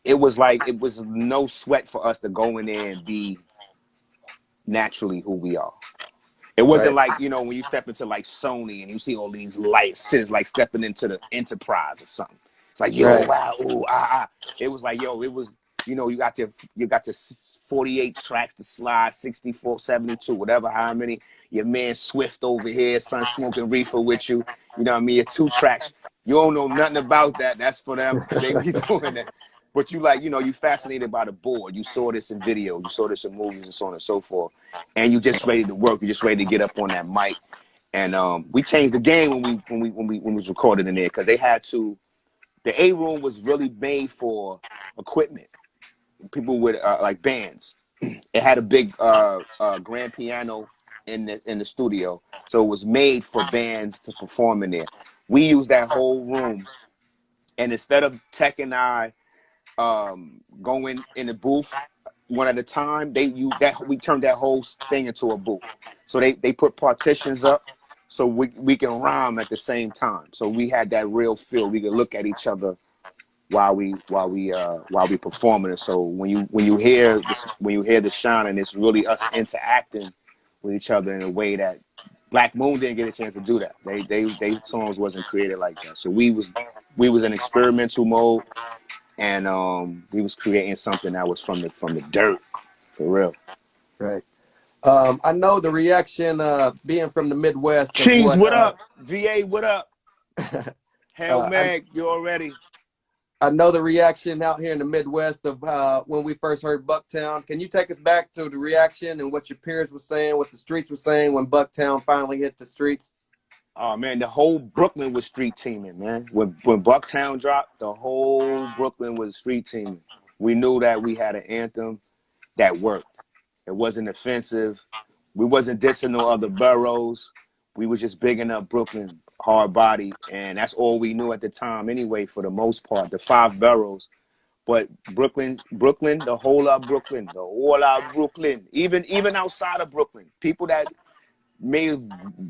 it was like it was no sweat for us to go in there and be naturally who we are. It wasn't Right. like, you know, when you step into like Sony and you see all these lights, it's like stepping into the Enterprise or something. It's like, yo, Right. wow, ooh, ah, ah. It was like, yo, it was, you know, you got your 48 tracks to slide, 64, 72, whatever, how many. Your man Swift over here, son smoking reefer with you. You know what I mean? Your 2 tracks. You don't know nothing about that. That's for them. They be doing that. But you like, you know, you fascinated by the board. You saw this in video. You saw this in movies and so on and so forth. And you just ready to work. You just ready to get up on that mic. And we changed the game when we was recorded in there because they had to. The A room was really made for equipment. People with like bands. It had a big grand piano in the studio, so it was made for bands to perform in there. We used that whole room, and instead of Tech and I going in the booth one at a time, we turned that whole thing into a booth. So they put partitions up so we can rhyme at the same time. So we had that real feel. We could look at each other while we performing it. So when you hear the shine, and it's really us interacting with each other in a way that Black Moon didn't get a chance to do that. They songs wasn't created like that. So we was in experimental mode, and we was creating something that was from the dirt, for real. Right. I know the reaction, being from the Midwest, of Cheese, what what up? VA, what up? Hail uh, I, Mag, you already. I know the reaction out here in the Midwest of when we first heard Bucktown. Can you take us back to the reaction and what your peers were saying, what the streets were saying when Bucktown finally hit the streets? Oh man, the whole Brooklyn was street teaming, man. When Bucktown dropped, the whole Brooklyn was street teaming. We knew that we had an anthem that worked. It wasn't offensive. We wasn't dissing no other boroughs. We were just bigging up Brooklyn, hard body, and that's all we knew at the time anyway, for the most part, the 5 boroughs. But Brooklyn, the whole of Brooklyn, even outside of Brooklyn, people that may have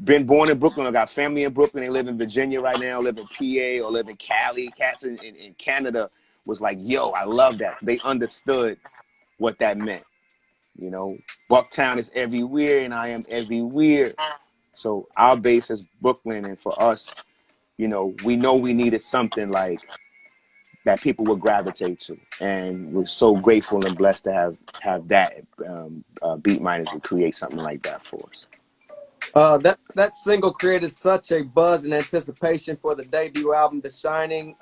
been born in Brooklyn or got family in Brooklyn, they live in Virginia right now, live in PA or live in Cali, cats in Canada, was like, yo, I love that. They understood what that meant. You know, Bucktown is everywhere and I am everywhere. So our base is Brooklyn, and for us, you know we needed something like that people would gravitate to, and we're so grateful and blessed to have that Beat Miners to create something like that for us. That single created such a buzz and anticipation for the debut album, The Shining.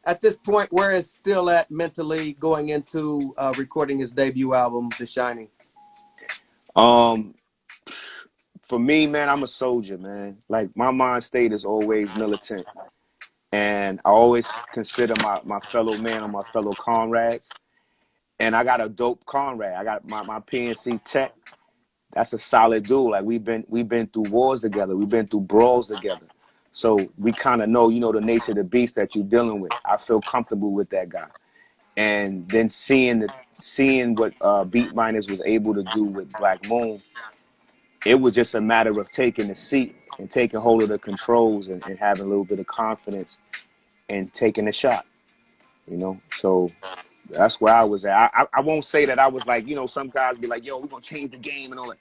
At this point, where is Steele at mentally going into recording his debut album, The Shining? Um, for me, man, I'm a soldier, man. Like my mind state is always militant, and I always consider my fellow man or my fellow comrades. And I got a dope comrade. I got my PNC Tech. That's a solid dude. Like we've been through wars together. We've been through brawls together. So we kind of know, the nature of the beast that you're dealing with. I feel comfortable with that guy. And then seeing what Beat Miners was able to do with Black Moon, it was just a matter of taking the seat and taking hold of the controls, and having a little bit of confidence and taking a shot. So that's where I was at. I won't say that I was like, some guys be like, yo, we're going to change the game and all that.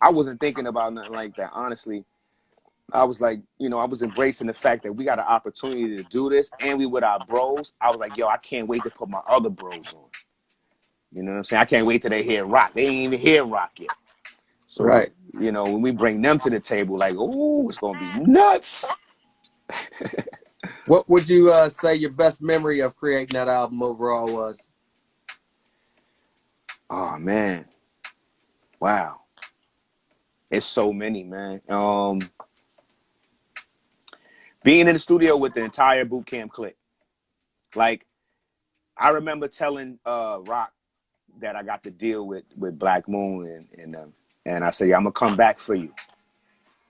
I wasn't thinking about nothing like that, honestly. I was like, I was embracing the fact that we got an opportunity to do this, and we with our bros. I was like, yo, I can't wait to put my other bros on. You know what I'm saying? I can't wait till they hear rock. They ain't even hear rock yet. So, Right. when we bring them to the table, like, oh, it's going to be nuts. What would you say your best memory of creating that album overall was? Oh, man. Wow. It's so many, man. Being in the studio with the entire boot camp clique. Like, I remember telling Rock that I got to deal with Black Moon, and I said, yeah, I'm gonna come back for you.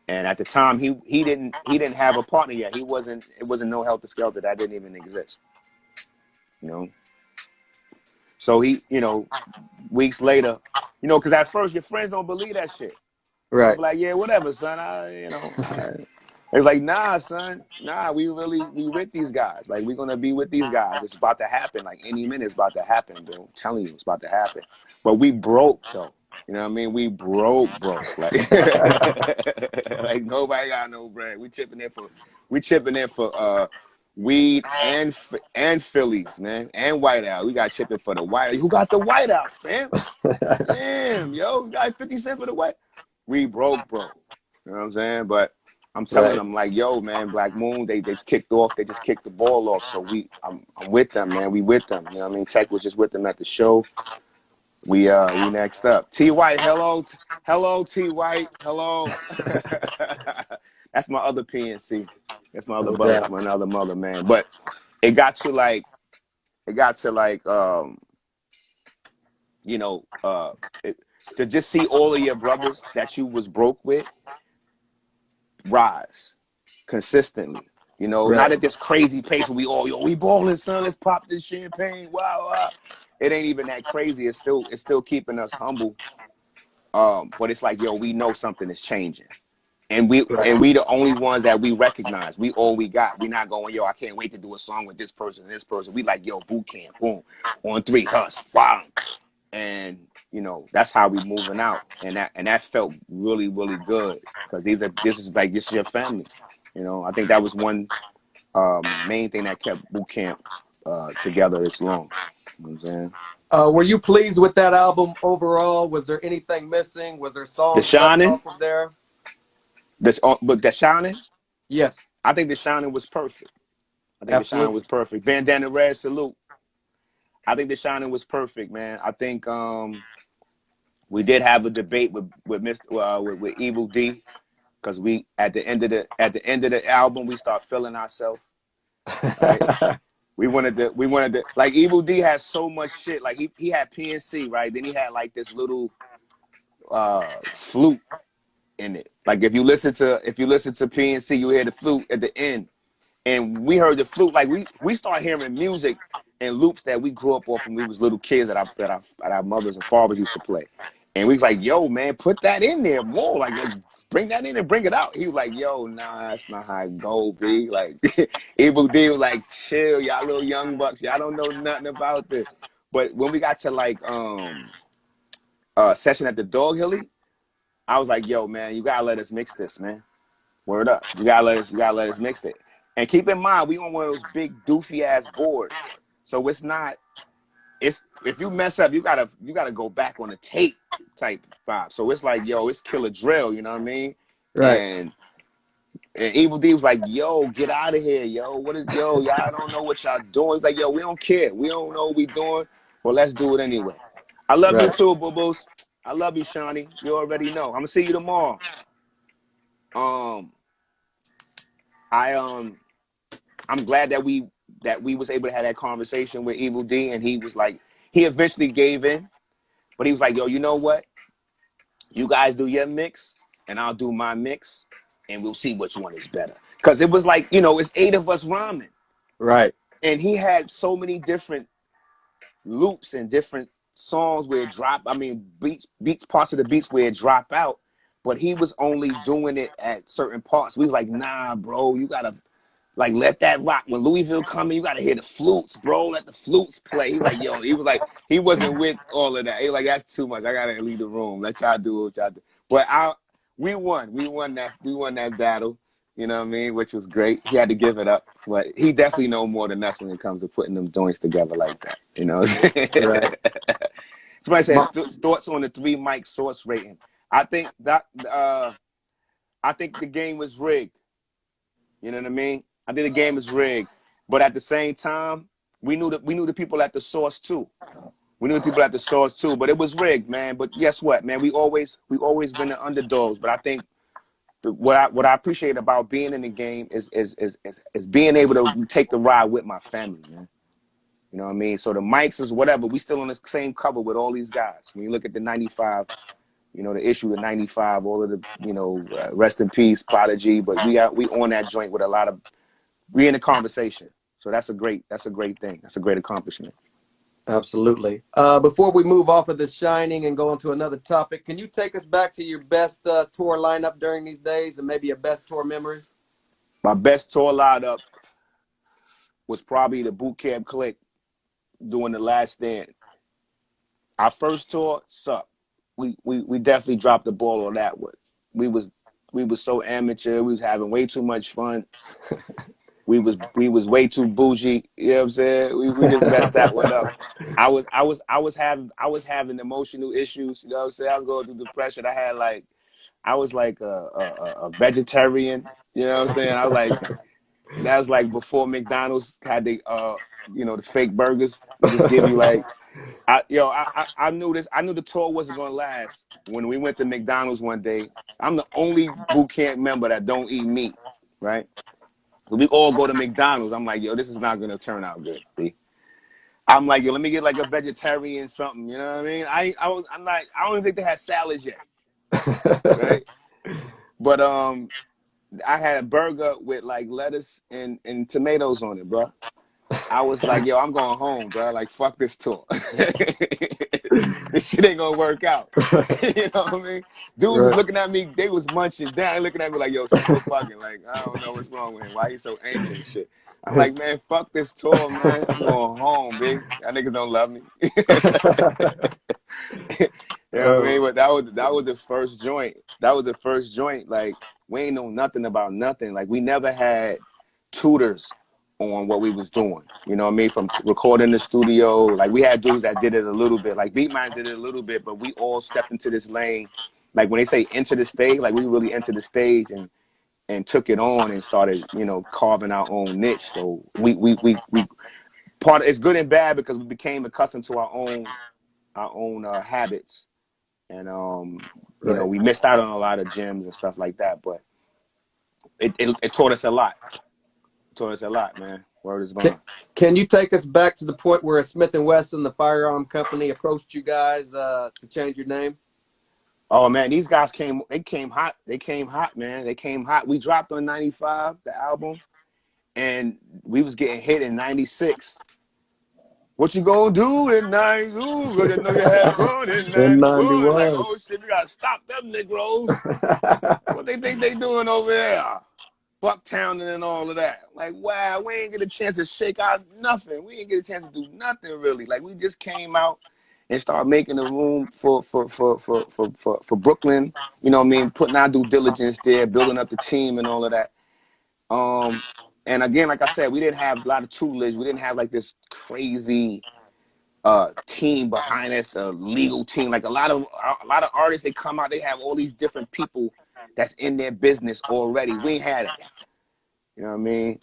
And at the time, he didn't have a partner yet. It wasn't no Helter Skelter. That didn't even exist. So weeks later, because at first your friends don't believe that shit. They'll Right. be like, yeah, whatever, son. It's like, nah, son, nah, we with these guys. Like, we're gonna be with these guys. It's about to happen. Like, any minute it's about to happen, dude. I'm telling you, it's about to happen. But we broke though. You know what I mean? We broke. Like, like nobody got no bread. We chipping in for weed and Phillies, man, and whiteout. We got chipping for the whiteout. Who got the whiteout, fam? Damn, yo, you got 50 cents for the white. We broke. You know what I'm saying? But I'm telling Right. them, like, yo, man, Black Moon, they just kicked off. They just kicked the ball off. So I'm with them, man. We with them. You know what I mean? Tech was just with them at the show. We next up. T White, hello, T White, hello. That's my other PNC. That's my other No brother, doubt. my other mother, man. But it got to like, you know, to just see all of your brothers that you was broke with rise consistently. You know, not Right. at this crazy pace where we balling, son. Let's pop this champagne. Wow. It ain't even that crazy. It's still keeping us humble. But it's like, yo, we know something is changing. And we Right. the only ones that we recognize. We all we got. We not going, yo, I can't wait to do a song with this person and this person. We like, yo, boot camp, boom, on 3, Hus, wow. And you know, that's how we moving out. And that felt really, really good. Because this is your family. You know, I think that was one main thing that kept boot camp together this long. You know what I'm saying? Were you pleased with that album overall? Was there anything missing? Was there The songs left Shining, off of there? but the Shining, Yes, I think the Shining was perfect. I think the Shining was absolutely. perfect. Bandana Red, salute. I think the Shining was perfect, man. I think we did have a debate with Evil D, because we at the end of the album we start feeling ourselves, right? We wanted to like, Evil D had so much shit. Like, he had PNC, right? Then he had like this little flute in it. Like, if you listen to PNC, you hear the flute at the end. And we heard the flute, like we start hearing music and loops that we grew up off when we was little kids that our mothers and fathers used to play. And we was like, yo, man, put that in there more. Like bring that in and bring it out. He was like, yo, nah, that's not how it go, B. Like, Evil D was like, chill, y'all little young bucks. Y'all don't know nothing about this. But when we got to like Session at the Dog Hilly, I was like, yo, man, you gotta let us mix this, man. Word up. You gotta let us mix it. And keep in mind, we on one of those big doofy ass boards. So it's if you mess up, you gotta go back on the tape type vibe. So it's like, yo, it's killer drill, you know what I mean? Right. And Evil D was like, yo, get out of here, yo. Y'all don't know what y'all doing. It's like, yo, we don't care. We don't know what we doing, but let's do it anyway. I love you Right. too, boo-boos. I love you, Shawnee. You already know. I'm gonna see you tomorrow. Um, I I'm glad that we was able to have that conversation with Evil D, and he was like, he eventually gave in, but he was like, yo, you know what? You guys do your mix, and I'll do my mix, and we'll see which one is better. Because it was like, you know, it's 8 of us rhyming, Right. and he had so many different loops and different songs where it drop. I mean, beats, parts of the beats where it drop out, but he was only doing it at certain parts. We was like, nah, bro, you gotta like let that rock. When Louisville coming, you gotta hear the flutes, bro. Let the flutes play. He like, yo, he was like, he wasn't with all of that. He was like, that's too much. I gotta leave the room. Let y'all do what y'all do. But we won. We won that battle. You know what I mean? Which was great. He had to give it up, but he definitely know more than us when it comes to putting them joints together like that. You know what I'm saying? Right. Somebody My, said thoughts on the 3 mic source rating. I think that I think the game was rigged. You know what I mean? I think the game is rigged, but at the same time, we knew the people at the source too. We knew the people at the source too, but it was rigged, man. But guess what, man? We always been the underdogs. But I think what I appreciate about being in the game is being able to take the ride with my family, man. You know what I mean? So the mics is whatever. We still on the same cover with all these guys. When you look at the '95, you know, the issue of '95, all of the, you know, rest in peace, Prodigy. But we on that joint with a lot of, we in the conversation. So that's a great thing. That's a great accomplishment. absolutely. Before we move off of this Shining and go on to another topic, can you take us back to your best tour lineup during these days and maybe a best tour memory? My best tour lineup was probably the Boot Camp Clique doing The Last Stand. Our first tour sucked. We definitely dropped the ball on that one. We was so amateur. We was having way too much fun. We was way too bougie. You know what I'm saying? We just messed that one up. I was having emotional issues. You know what I'm saying? I was going through depression. I was like a vegetarian. You know what I'm saying? That was like before McDonald's had the the fake burgers. They just give you like I knew this. I knew the tour wasn't gonna last. When we went to McDonald's one day, I'm the only boot camp member that don't eat meat, right? So we all go to McDonald's. I'm like, yo, this is not gonna turn out good. See? I'm like, yo, let me get like a vegetarian something. You know what I mean? I'm like, I don't even think they had salads yet, right? But I had a burger with like lettuce and tomatoes on it, bro. I was like, yo, I'm going home, bro. Like, fuck this tour. This shit ain't gonna work out. You know what I mean? Dudes was looking at me, they was munching down, looking at me like, yo, Steele bugging. Like, I don't know what's wrong with him. Why he so angry and shit? I'm like, man, fuck this tour, man. I'm going home, big. Y'all niggas don't love me. You know what I mean? But that was the first joint. That was the first joint. Like, we ain't know nothing about nothing. Like, we never had tutors on what we was doing. You know what I mean? From recording in the studio. Like, we had dudes that did it a little bit. Like, Beatman did it a little bit, but we all stepped into this lane. Like, when they say enter the stage, like, we really entered the stage and took it on and started, carving our own niche. So we part of it's good and bad because we became accustomed to our own habits. And we missed out on a lot of gyms and stuff like that, but it taught us a lot. It taught us a lot, man. Word is bond. Can you take us back to the point where Smith and Wessun, the firearm company, approached you guys to change your name? Oh man, these guys came hot. They came hot, man. They came hot. We dropped on 95, the album, and we was getting hit in 96. What you gonna do in 92? Cause I know you had fun in 91. Like, oh shit, we gotta stop them Negroes. What they think they doing over there? Bucktown and all of that. Like, wow, we ain't get a chance to shake out nothing. We ain't get a chance to do nothing really. Like, we just came out and started making a room for Brooklyn. You know what I mean? Putting our due diligence there, building up the team and all of that. And again, like I said, we didn't have a lot of tutelage. We didn't have like this crazy team behind us, a legal team. Like a lot of artists, they come out, they have all these different people that's in their business already. We ain't had it. You know what I mean?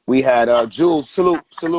We had Jules, salute.